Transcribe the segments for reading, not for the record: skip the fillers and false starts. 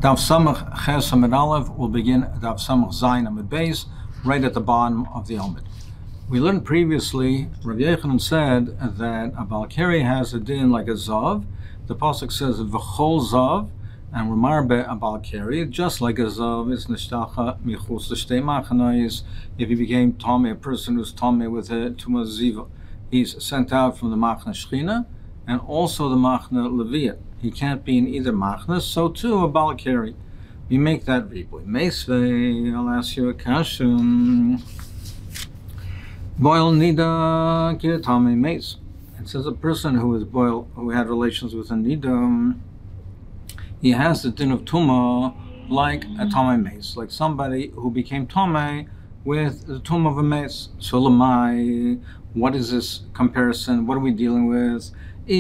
Daf Samach Ches Amud Aleph will begin Daf Samach Zayin Amud Beis, right at the bottom of the Amud. We learned previously, Rav Yochanan said that a Balkari has a din like a Zav. The pasuk says V'chol Zav, and Ramarbe a Balkari, just like a Zav is Nishtacha Michus L'Shtei Machanois. If he became Tomei, a person who's Tomei with a Tumah Ziva, he's sent out from the Machna Shechina and also the Machna Leviyah. He can't be in either machnas, so too a balkari. We make that ribui. Meisvei, I'll ask you a question. Boil nida kiratame meis. It says a person who is boil, who had relations with a nida, he has the din of tumah like a tame meis, like somebody who became tame with the tumah of a meis. So lamai, what is this comparison? What are we dealing with? If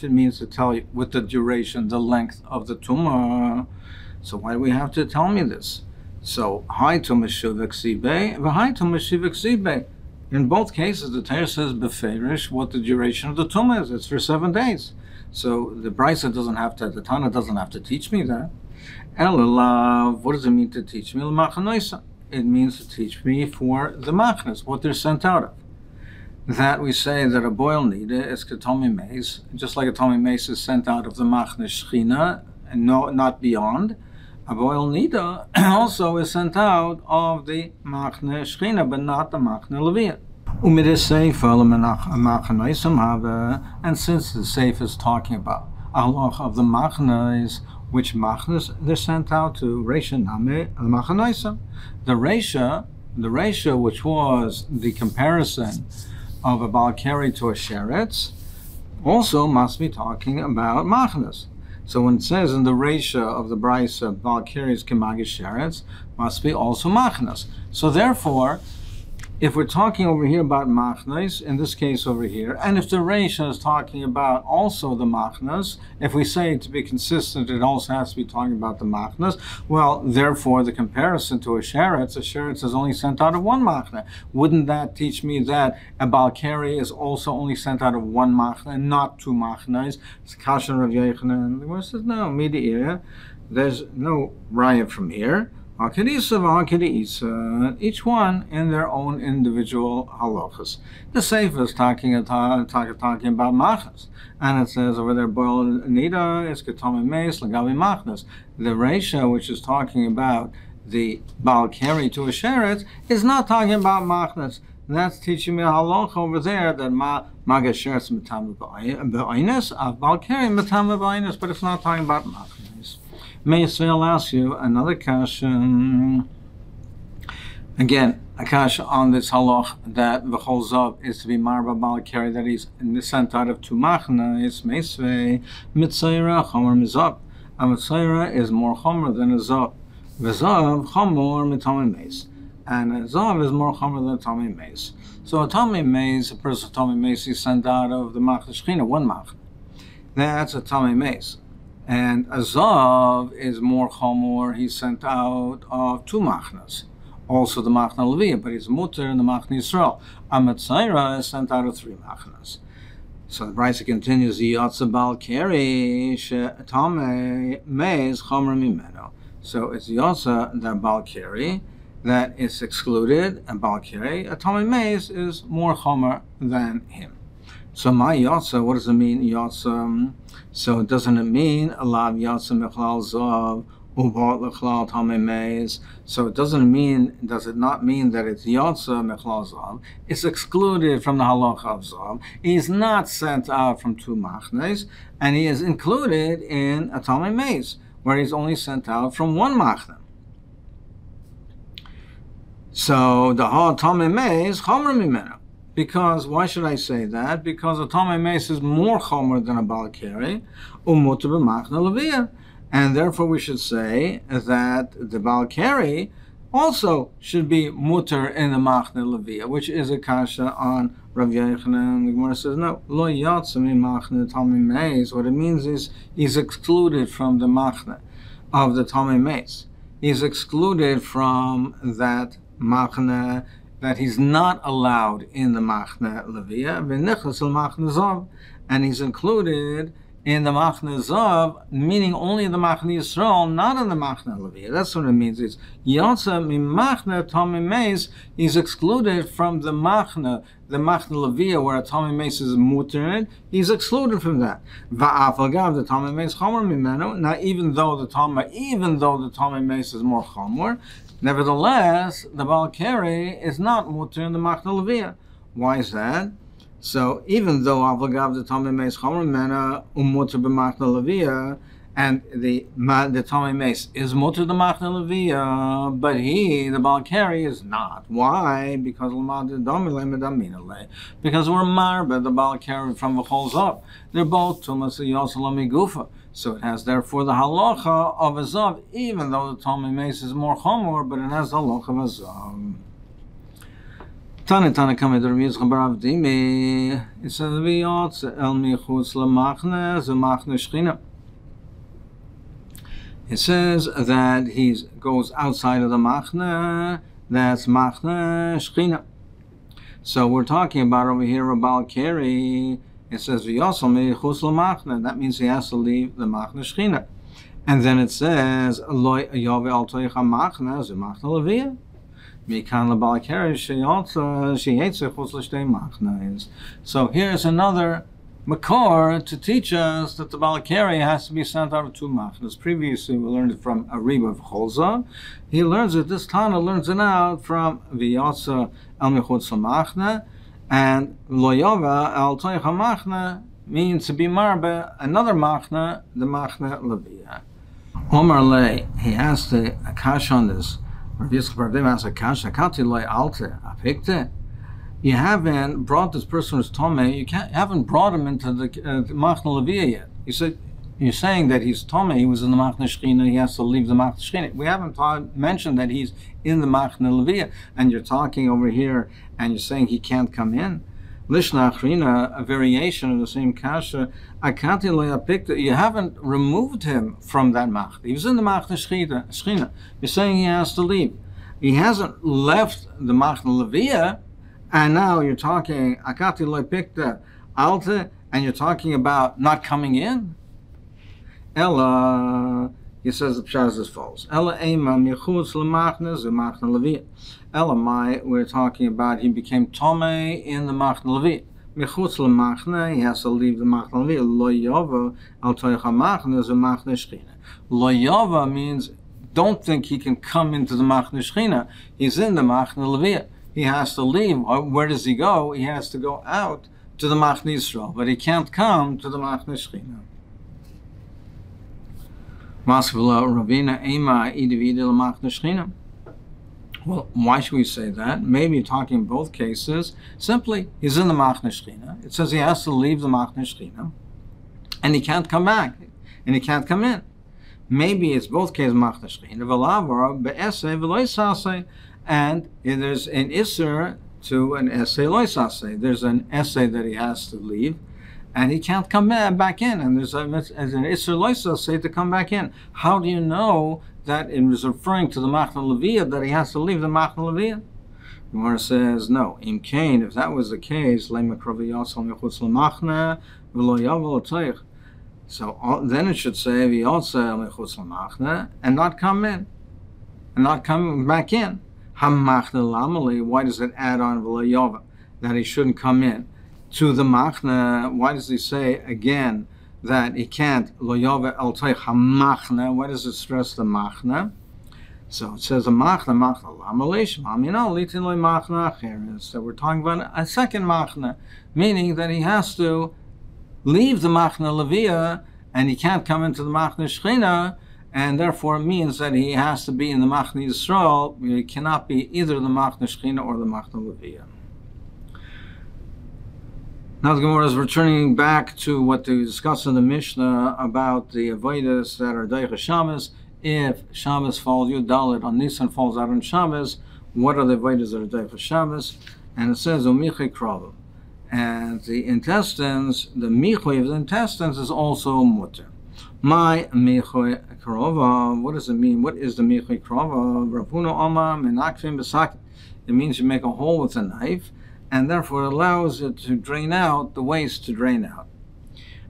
it means to tell you with the duration, the length of the tumah, so why do we have to tell me this? So, hi tumah shivik sibe, v'hi tumah shivik sibe. In both cases, the Torah says beferish what the duration of the tumah is. It's for 7 days. So the Brisa doesn't have to, the Tana doesn't have to teach me that. Elalav, what does it mean to teach me? It means to teach me for the machnas, what they're sent out of. That we say that a boil nida is katomi meis, just like a tomi meis is sent out of the machna shechina and not beyond. A boil nida also is sent out of the machna shechina, but not the machna leviyah. And since the seif is talking about Allah of the machnas, which machnas they're sent out to, reisha name al machanaisa. The reisha, which was the comparison of a balkari to a sheretz, also must be talking about machnas. So when it says in the reisha of the brisa, balkaris kemagi sheretz, must be also machnas. So therefore, if we're talking over here about machnas, in this case over here, and if the reisha is talking about also the machnas, if we say to be consistent, it also has to be talking about the machnas, well, therefore, the comparison to a sheretz is only sent out of one machna. Wouldn't that teach me that a balkari is also only sent out of one machna and not two machnas? It's Kashan Rav Yochanan. The Gemara says, no, midi'ir, there's no raya from here. Each one in their own individual halachas. The seif is talking about machnas, and it says over there, boil nida is ketame meis lagavi machnas. The reisha, which is talking about the balkari to a sheretz, is not talking about machnas. That's teaching me a halacha over there that maga sheretz mitam b'aynes av balkari mitam b'aynes, but it's not talking about machnas. Meisvei, I'll ask you another question. Again, a kasha on this halach that v'chol zav is to be marba balkari, that he's sent out of two machnas. Meisvei, mitzayra chomer mizav. A mitzayra is more chomer than a zav. V'zav chomer mitame meis. And a zav is more chomer than a tame meis. So a tame meis, a person of tame meis, is sent out of the machna shechina, one machna. That's a tame meis. And a zav is more chomor, he's sent out of two machnas, also the machna leviyah, but he's muter in the machna Yisrael. A metzayra is sent out of three machnas. So the Brisa continues, yotza balkari she'tame meis chomer mimeno. So it's yotza the balkari that is excluded, and balkari, a tame meis is more chomer than him. So my yotza, what does it mean, yotza? So doesn't it mean alav yotza mechlal zav ubot lechlal tame meis? So does it not mean that it's yotza mechlal zav? It's excluded from the halacha of zav. He's not sent out from two machnes, and he is included in a tame meis, where he's only sent out from one machne. So the ha tame meis chomer mimeno. Because, why should I say that? Because a tame meis is more chomer than a balkari, umuter b'machna leviyah. And therefore we should say that the balkari also should be muter in the machna leviyah, which is a kasha on Rav Yochanan. The Gemara says, no, lo yotza mi machna tame meis. What it means is he's excluded from the machna of the tame meis. He's excluded from that machna, that he's not allowed in the machna leviyah, v'nichas al machna zav, and he's included in the Machne Zav, meaning only in the Machne Yisrael, not in the Machne Levi. That's what it means. It's Yotza Mimachne Tomei Meis. He's excluded from the Machne Levi, where a Tomei Meis is mutter. He's excluded from that. Va'afagav the Tomei Meis Chomer Mimenu. Now, even though the Tomei Meis is more Chomer, nevertheless, the Balkari is not mutter in the Machne Levi. Why is that? So even though Avagav the Tomei Meis Chomer Mena umutter b'Machne Levi, and the Tomei Meis is mutter the Machne Levi, but he, the Balkari, is not. Why? Because we're marbe the Balkari from the Chol Zav. They're both Tumas Yosalami Gufa. So it has therefore the halacha of a Zav, even though the Tomei Meis is more Chomer, but it has the halacha of a Zav. Tana come to Rabbi Barav Dimi. It says V'yotz el michutz lemachne zemachne shchina. It says that he goes outside of the machne. That's machne shchina. So we're talking about over here a Balkari. It says V'yotz el michutz lemachne. That means he has to leave the machne shchina. And then it says Lo yove al toich hamachne zemachne leviyah. So here's another makor to teach us that the Balakari has to be sent out of two machnas. Previously we learned it from a Rebbe of Cholza. He learns it, this Tana learns it out from V'yotza el michutz lemachna, and Lo yova al toich hamachna means to be marbe another machna, the machna leviyah. Omar Le, he asked the Akash on this. You haven't brought this person who's Tomei, you haven't brought him into the Machne Levi yet. You said, you're saying that he's Tomei, he was in the Machne Shechina, he has to leave the Machne Shechina. We haven't mentioned that he's in the Machne Levi, and you're talking over here, and you're saying he can't come in. Lishna Achrina, a variation of the same kasha, you haven't removed him from that machna. He was in the machna shchina. You're saying he has to leave. He hasn't left the machna leviyah, and now you're talking akati lo'apikta alte, and you're talking about not coming in. Ella, he says the pshat is as follows. Ella ema michutz lemachna ze machna leviyah. Elamai, we're talking about he became Tomei in the Machne Levi. Michutz lemachne, he has to leave the Machne Levi. Lo yova al toich hamachne ze machne shchina. Lo yova means don't think he can come into the Machne Shchina. He's in the Machne Levi. He has to leave. Where does he go? He has to go out to the Machne Yisrael, but he can't come to the Machne Shchina. Maskevla Ravina ema idivide lemachne shchina. Well, why should we say that? Maybe talking in both cases. Simply, he's in the Machne Shechina. It says he has to leave the Machne Shechina, and he can't come back, and he can't come in. Maybe it's both cases Machne Shechina, v'lavor be'esei v'loisasei, and there's an isser to an essay loisasei. There's an essay that he has to leave, and he can't come back in, and there's an isser loisasei to come back in. How do you know that it was referring to the Machne Levi, that he has to leave the Machne Levi? The Gemara says, no. Im kain, if that was the case, so then it should say, and not come in, and not come back in. Why does it add on that he shouldn't come in? To the Machne, why does he say again that he can't lo yove al toich hamachna? Why does it stress the machna? So it says a machna lamalish mamina litin lo machna acheres. So we're talking about a second machna, meaning that he has to leave the machna leviyah and he can't come into the machna shchina, and therefore it means that he has to be in the machna Yisrael. He cannot be either the machna shchina or the machna leviyah. Now the Gemara is returning back to what we discussed in the Mishnah about the avodas that are Deicha Shabbos. If Shabbos falls, Yud Dalet on Nisan falls out on Shabbos, what are the avodas that are Deicha Shabbos? And it says Umichei Krava. And the intestines, the michoi of the intestines is also mutter. My michoi krava, what does it mean? What is the michoi krava? Rapuna Oma menakvim besakit. It means you make a hole with a knife, and therefore it allows it to drain out, the waste to drain out.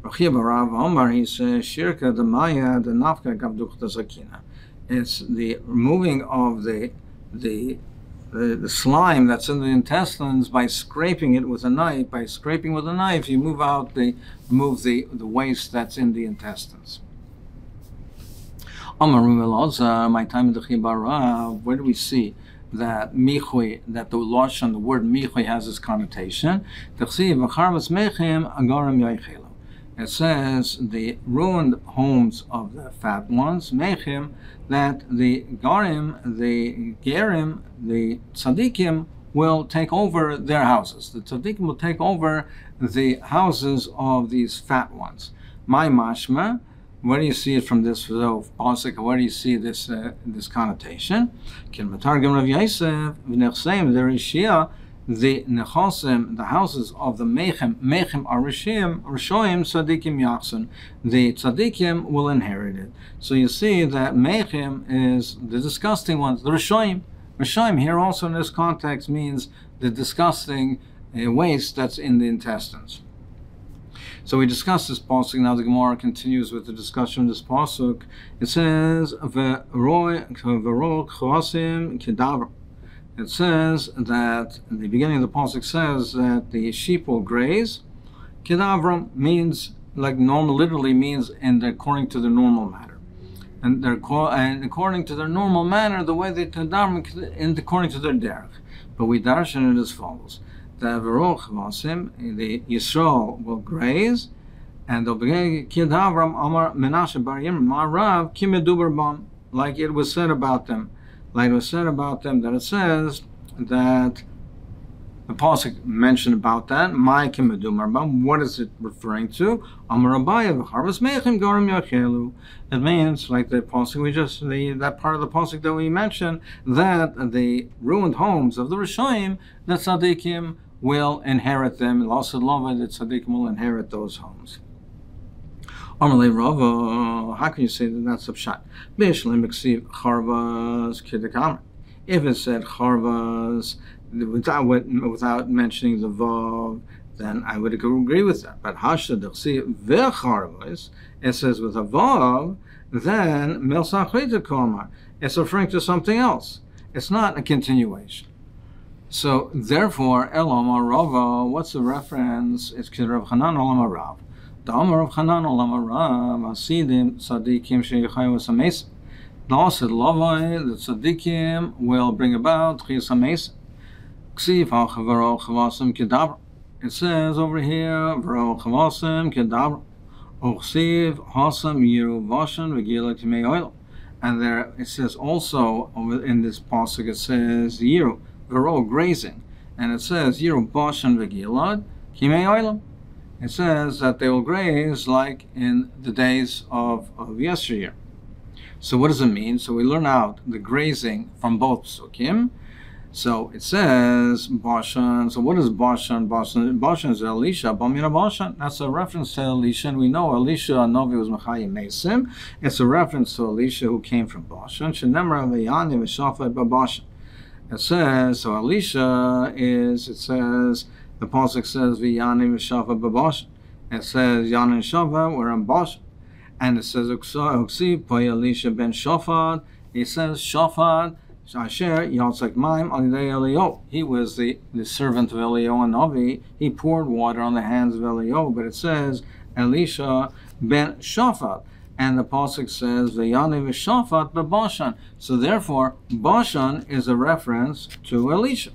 Barav Omar, he says, Shirka the Maya the Nafka Gavduch the Zakina. It's the removing of the slime that's in the intestines by scraping it with a knife. By scraping with a knife, you move the waste that's in the intestines. My time in the Chibarav, where do we see that michui, that the lashon, the word michui has this connotation? It says the ruined homes of the fat ones, mechim, that the garim, the gerim, the tzaddikim will take over their houses. The tzaddikim will take over the houses of these fat ones. My mashma, where do you see it from this pasuk? Where do you see this this connotation? The nechosim, the houses of the mechim are rishoyim tzaddikim yachsun. The tzaddikim will inherit it. So you see that mechim is the disgusting ones, the rishoyim. Rishoyim here also in this context means the disgusting waste that's in the intestines. So we discussed this pasuk. Now the Gemara continues with the discussion of this pasuk. It says, it says that the beginning of the pasuk says that the sheep will graze. Kedavram means like normal, literally means according to the normal manner, and according to their normal manner, the way they kedavram according to their derech. But we darshan it as follows: the Yisrael will graze, and they'll begin kedavram amar Menashe bar Yirmiyah ma'arav kimedubar bam, like it was said about them. Like it was said about them, that it says that the pasuk mentioned about that. My kimedumar bam. What is it referring to? Amar Abaye v'charvas mechim garim yachelu. It means like the pasuk that part of the pasuk that we mentioned, that the ruined homes of the Rishoyim, the tzaddikim will inherit them. L'asad lava, the tzaddikim will inherit those homes. Amalei Rava, how can you say that that's a pshat? If it said charvas without mentioning the vav, then I would agree with that. But hasha d'chsi v'charvas, it says with a vav, then milsachita komar. It's referring to something else. It's not a continuation. So therefore, Elam Rava, what's the reference? It's Rav Hanan Olam Rav. The Amar of Hanan Olam Rav, Asidim Tzadikim Sheyichayu Samesim. L'asad Lavai, the Tzadikim will bring about Chiyas Samesim. Ksiv HaChavaro Chavasim Kedabra. It says over here, Varo Chavasim Kedabra. Ochsiv Hasam Yiru Vashan V'Gila Timei Oil. And there it says also in this pasuk, it says Yiru, Varo grazing. And it says Yiru Vashan V'Gilad Timei Oil. It says that they will graze like in the days of yesteryear. So what does it mean? So we learn out the grazing from both psukim. So it says Bashan. So what is Bashan? Bashan is Elisha. Bamina Bashan. That's a reference to Elisha. And we know Elisha Novi was Mechayim Mesim. It's a reference to Elisha who came from Bashan. Shenemra v'yani v'shafat b'Bashan. It says, so Elisha is, it says, the pasuk says v'yani v'shafat b'Bashan. It says Yan and Shafat were in Bashan. And it says Uksi by Elisha ben Shafat. He says Shafat Asher Yatzak Maim Alidei Eliyahu. He was the servant of Eliyahu and Navi. He poured water on the hands of Eliyahu, but it says Elisha ben Shafat. And the pasuk says v'yani v'shafat b'Bashan. So therefore, Bashan is a reference to Elisha.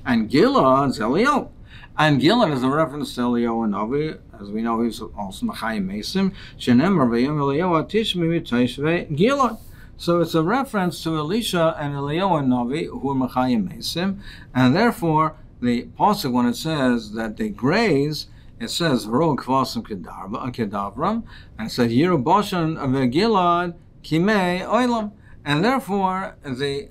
And Gilad is Eliyahu. And Gilad is a reference to Eliyahu and Navi. As we know, he's also Mechayim Mesim. Shenemar v'yom Eliyahu atishmi v'tayshve Gilad. So it's a reference to Elisha and Eliyahu and Navi, who are Mechayim Mesim. And therefore, the pasuk, when it says that they graze, it says V'ro kvasim kedavram, and it says Yiru Bashan v'Gilad kimei oilam. And therefore, the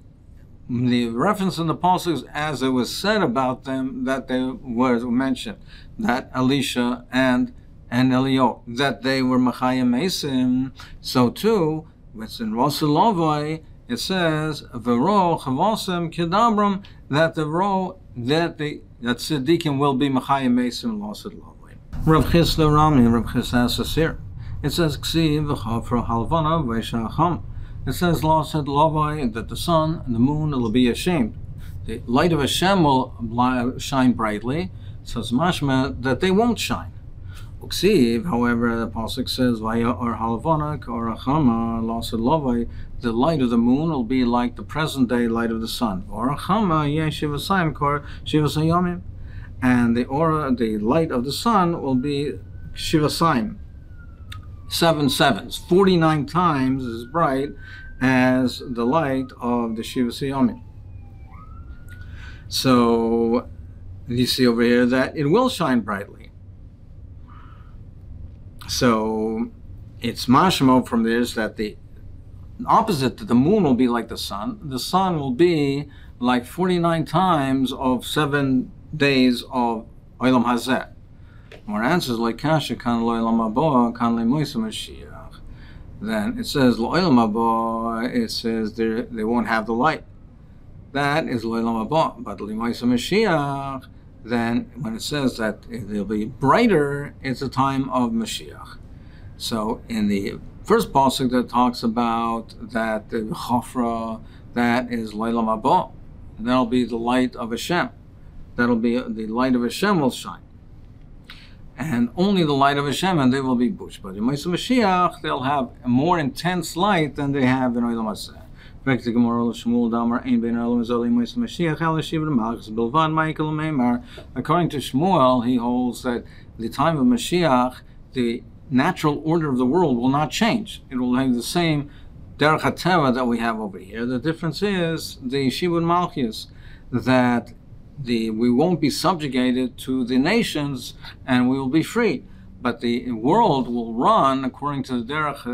reference in the pasuk, as it was said about them, that they were mentioned, that Elisha and Eliyahu, that they were Mechayim Mesim. So too, it's in Rosalovai, it says V'ro chavasim kedavram, that the ro that tzaddikim will be Mechayim Mesim Rosalovai. Rav Chisda Rami, Rav Chisda Sasir. It says, Ksiv v'chafra halvana v'shacham. It says, Law said Lavai, that the sun and the moon will be ashamed. The light of Hashem will shine brightly. It says mashma that they won't shine. Uksiv, however, the pasuk says, Vaya or halvanak or achama, Law said Lavai, the light of the moon will be like the present day light of the sun. Or achama, yeshivasayim kor shivasayomim. And the light of the sun will be shivasayim. 7 sevens, 49 times as bright as the light of the shivasayomim. So you see over here that it will shine brightly. So it's mashmo from this that the opposite, that the moon will be like the sun. The sun will be like 49 times of 7 days of Olam Hazeh. More answers like Kasha kan lo'olam haba kan le'moisa Mashiach. Then it says lo'olam haba. It says they won't have the light. That is lo'olam haba. But le'moisa Mashiach, then when it says that they'll be brighter, it's a time of Mashiach. So in the first pasuk that talks about that the chafra, that is lo'olam haba. That'll be the light of Hashem. That'll be the light of Hashem will shine. And only the light of Hashem, and they will be bush. But in Moshe Mashiach, they'll have a more intense light than they have in Olam Hazeh. According to Shmuel, he holds that the time of Mashiach, the natural order of the world will not change. It will have the same derech hateva that we have over here. The difference is the Shibud Malchus, that we won't be subjugated to the nations and we will be free. But the world will run according to the derech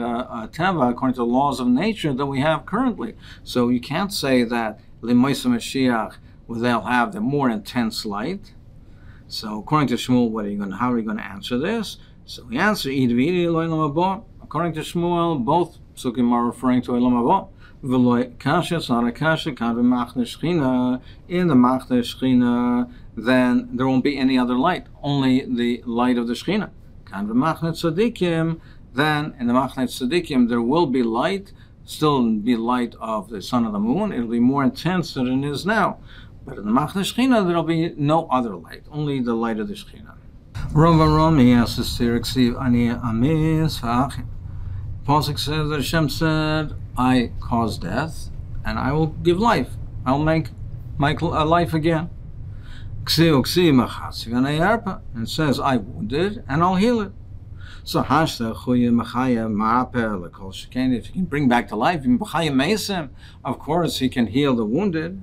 teva, according to the laws of nature that we have currently. So you can't say that L'moisa Mashiach, they'll have the more intense light. So according to Shmuel, how are you going to answer this? So we answer, according to Shmuel, both psukim are referring to Olam Haba. In the Machne Shechina, then there won't be any other light, only the light of the Shechina. Then in the Machne Tzadikim, there will be light, still be light of the sun and the moon. It'll be more intense than it is now. But in the Machne Shechina, there'll be no other light, only the light of the Shechina. Rava Rami asks Ani Amis V'achim. Pasuk says that Hashem said, I cause death, and I will give life. I'll make life again. And it says, I wounded, and I'll heal it. So if he can bring back to life, of course he can heal the wounded.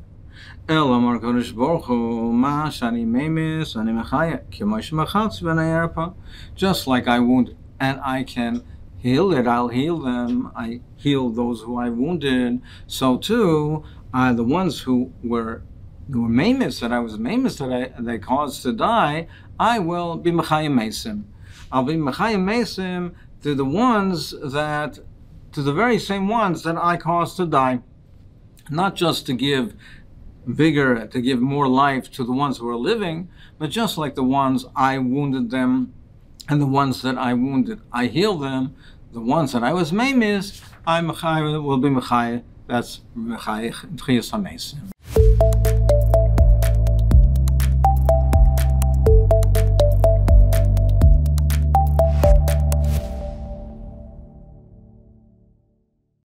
Just like I wounded, and I can heal it, I'll heal them. I heal those who I wounded. So too, the ones who were maimis, that I was maimis, that they caused to die, I will be mechayim mesim. I'll be mechayim mesim to the very same ones that I caused to die. Not just to give vigor, to give more life to the ones who are living, but just like the ones I wounded them, and the ones that I wounded, I heal them. The ones that I was maimis, I will be mechayim. That's mechayim tchiyas hamesim.